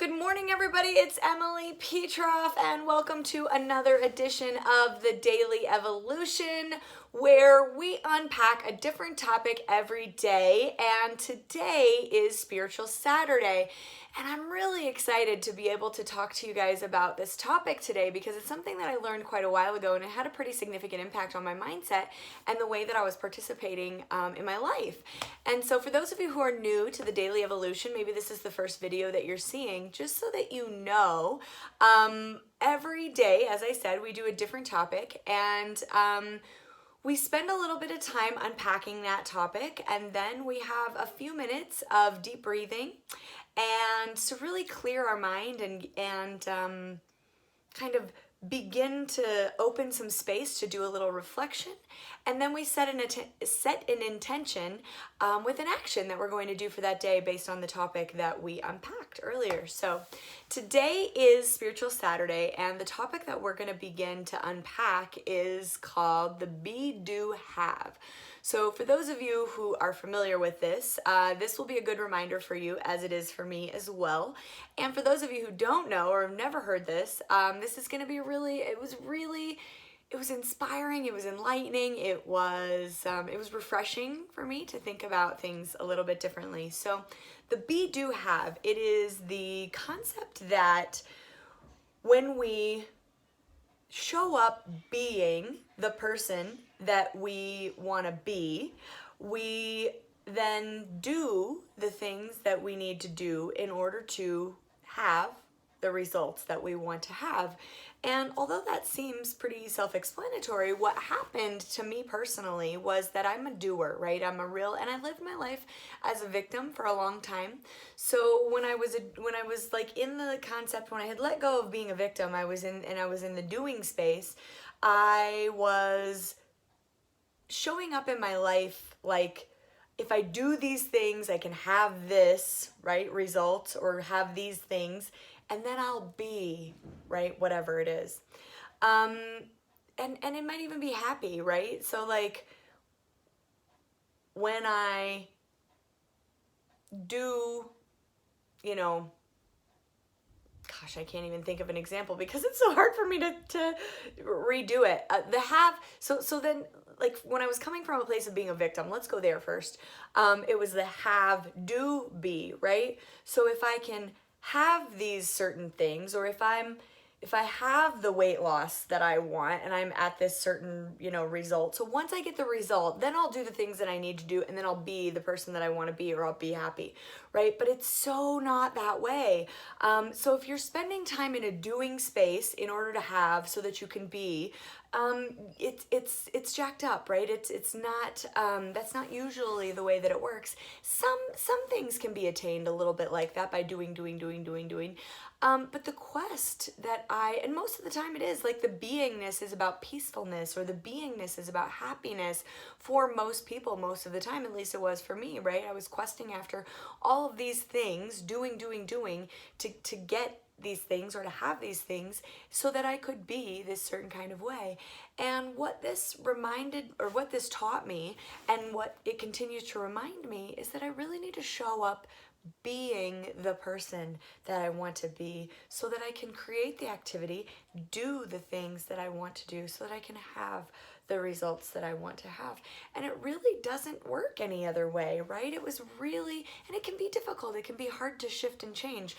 Good morning, everybody. It's Emily Petroff, and welcome to another edition of the Daily Evolution, where we unpack a different topic every day. And today is Spiritual Saturday. And I'm really excited to be able to talk to you guys about this topic today because it's something that I learned quite a while ago, and it had a pretty significant impact on my mindset and the way that I was participating in my life. And so for those of you who are new to the Daily Evolution, maybe this is the first video that you're seeing, just so that you know, every day, as I said, we do a different topic, and we spend a little bit of time unpacking that topic, and then we have a few minutes of deep breathing and to really clear our mind and kind of begin to open some space to do a little reflection. And then we set an intention with an action that we're going to do for that day based on the topic that we unpacked earlier. So today is Spiritual Saturday, and the topic that we're going to begin to unpack is called the Be, Do, Have. So for those of you who are familiar with this, this will be a good reminder for you, as it is for me as well. And for those of you who don't know or have never heard this, this is going to be it was inspiring, it was enlightening, it was refreshing for me to think about things a little bit differently. So the Be, Do, Have, it is the concept that when we show up being the person that we want to be, we then do the things that we need to do in order to have the results that we want to have. And although that seems pretty self-explanatory, what happened to me personally was that I'm a doer, right? And I lived my life as a victim for a long time. So when I was like in the concept, when I had let go of being a victim, I was in the doing space. I was showing up in my life like, if I do these things, I can have this, right, results, or have these things, and then I'll be, right, whatever it is. And it might even be happy, right? So like when I do, gosh, I can't even think of an example because it's so hard for me to redo it. So then, like, when I was coming from a place of being a victim, let's go there first. It was the have, do, be, right? So if I can have these certain things, or if I have the weight loss that I want and I'm at this certain, result. So once I get the result, then I'll do the things that I need to do, and then I'll be the person that I want to be, or I'll be happy, right? But it's so not that way. So if you're spending time in a doing space in order to have so that you can be, it's jacked up, right? It's not, that's not usually the way that it works. Some things can be attained a little bit like that by doing. But the quest and most of the time it is, like, the beingness is about peacefulness, or the beingness is about happiness for most people, most of the time, at least it was for me, right? I was questing after all of these things, doing, to get these things, or to have these things, so that I could be this certain kind of way. And what this taught me, and what it continues to remind me, is that I really need to show up being the person that I want to be, so that I can create the activity, do the things that I want to do, so that I can have the results that I want to have. And it really doesn't work any other way, right? It was really, and it can be difficult. It can be hard to shift and change.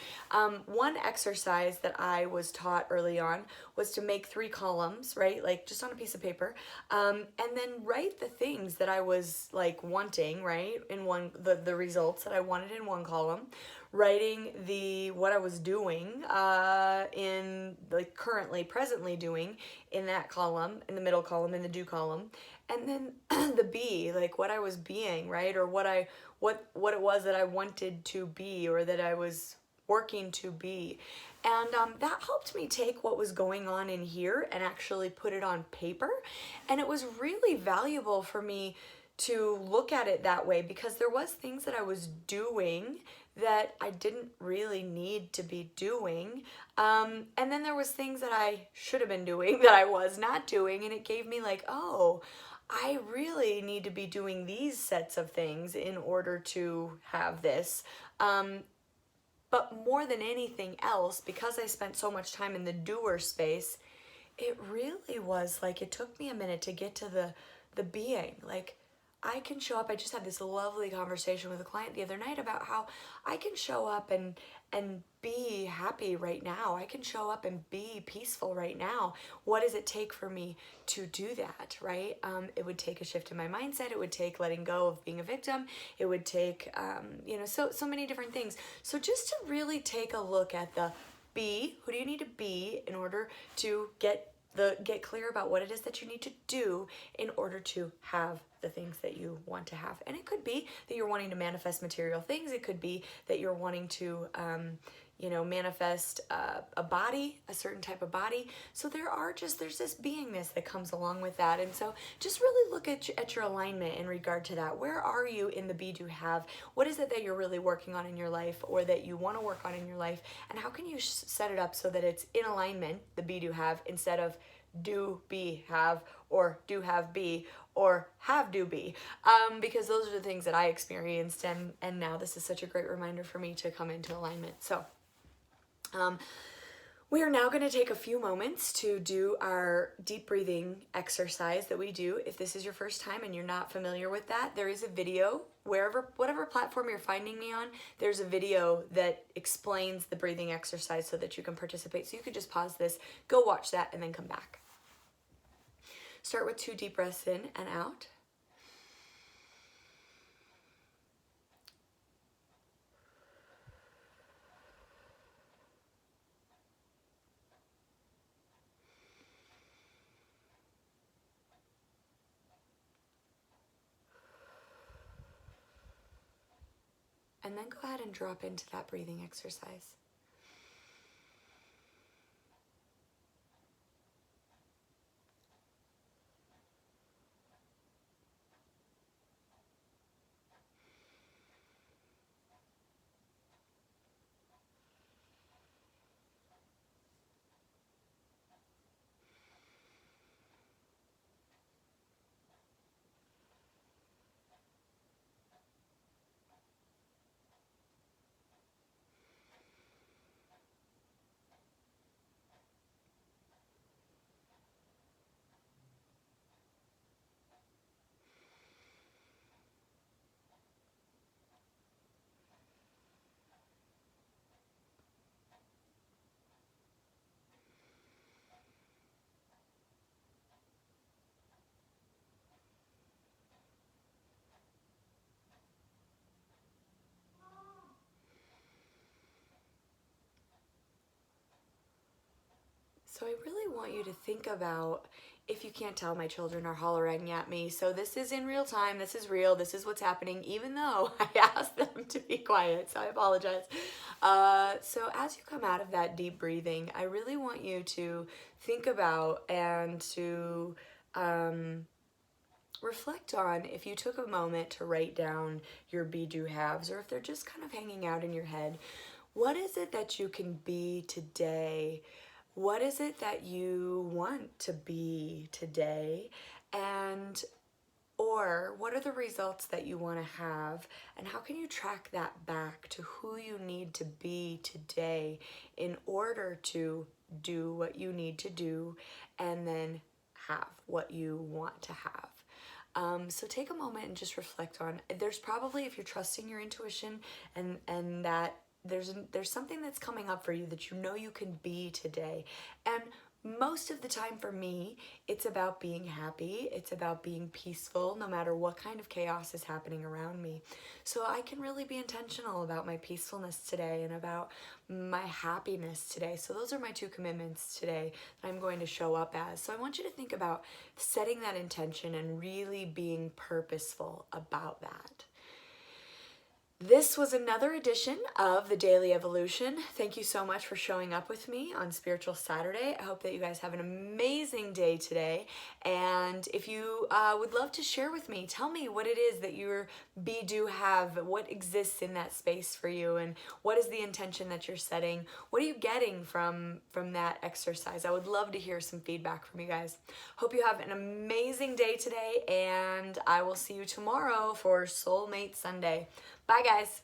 One exercise that I was taught early on was to make 3 columns, right? Like, just on a piece of paper, and then write the things that I was like wanting, right? In the results that I wanted in one column, writing what I was doing in, like, presently doing in that column, in the middle column, in the do column, and then the be, like what I was being, right? Or what it was that I wanted to be, or that I was working to be. And that helped me take what was going on in here and actually put it on paper. And it was really valuable for me to look at it that way, because there was things that I was doing that I didn't really need to be doing. And then there was things that I should have been doing that I was not doing. And it gave me like, oh, I really need to be doing these sets of things in order to have this. But more than anything else, because I spent so much time in the doer space, it really was like it took me a minute to get to the being. Like, I can show up. I just had this lovely conversation with a client the other night about how I can show up and be happy right now. I can show up and be peaceful right now. What does it take for me to do that, right? It would take a shift in my mindset. It would take letting go of being a victim. It would take, so many different things. So just to really take a look at the be, who do you need to be in order to get clear about what it is that you need to do in order to have the things that you want to have. And it could be that you're wanting to manifest material things. It could be that you're wanting to manifest a body, a certain type of body. So there's this beingness that comes along with that. And so just really look at your alignment in regard to that. Where are you in the be, do, have? What is it that you're really working on in your life, or that you want to work on in your life? And how can you set it up so that it's in alignment, the be, do, have, instead of do, be, have, or do, have, be, or have, do, be, because those are the things that I experienced, and now this is such a great reminder for me to come into alignment. So we are now going to take a few moments to do our deep breathing exercise that we do. If this is your first time and you're not familiar with that, there is a video whatever platform you're finding me on, there's a video that explains the breathing exercise so that you can participate. So you could just pause this, go watch that, and then come back. Start with 2 deep breaths in and out. And then go ahead and drop into that breathing exercise. So I really want you to think about, if you can't tell, my children are hollering at me. So this is in real time. This is real. This is what's happening, even though I asked them to be quiet. So I apologize. So as you come out of that deep breathing, I really want you to think about and to reflect on, if you took a moment to write down your be, do, haves, or if they're just kind of hanging out in your head, what is it that you can be today? What is it that you want to be today? Or what are the results that you want to have? And how can you track that back to who you need to be today in order to do what you need to do and then have what you want to have? So take a moment and just reflect on, there's probably, if you're trusting your intuition and that there's something that's coming up for you that you know you can be today. And most of the time for me, it's about being happy. It's about being peaceful, no matter what kind of chaos is happening around me. So I can really be intentional about my peacefulness today and about my happiness today. So those are my 2 commitments today that I'm going to show up as. So I want you to think about setting that intention and really being purposeful about that. This was another edition of the Daily Evolution. Thank you so much for showing up with me on Spiritual Saturday. I hope that you guys have an amazing day today. And if you would love to share with me, tell me what it is that your be, do, have, what exists in that space for you, and what is the intention that you're setting? What are you getting from that exercise? I would love to hear some feedback from you guys. Hope you have an amazing day today, and I will see you tomorrow for Soulmate Sunday. Bye, guys.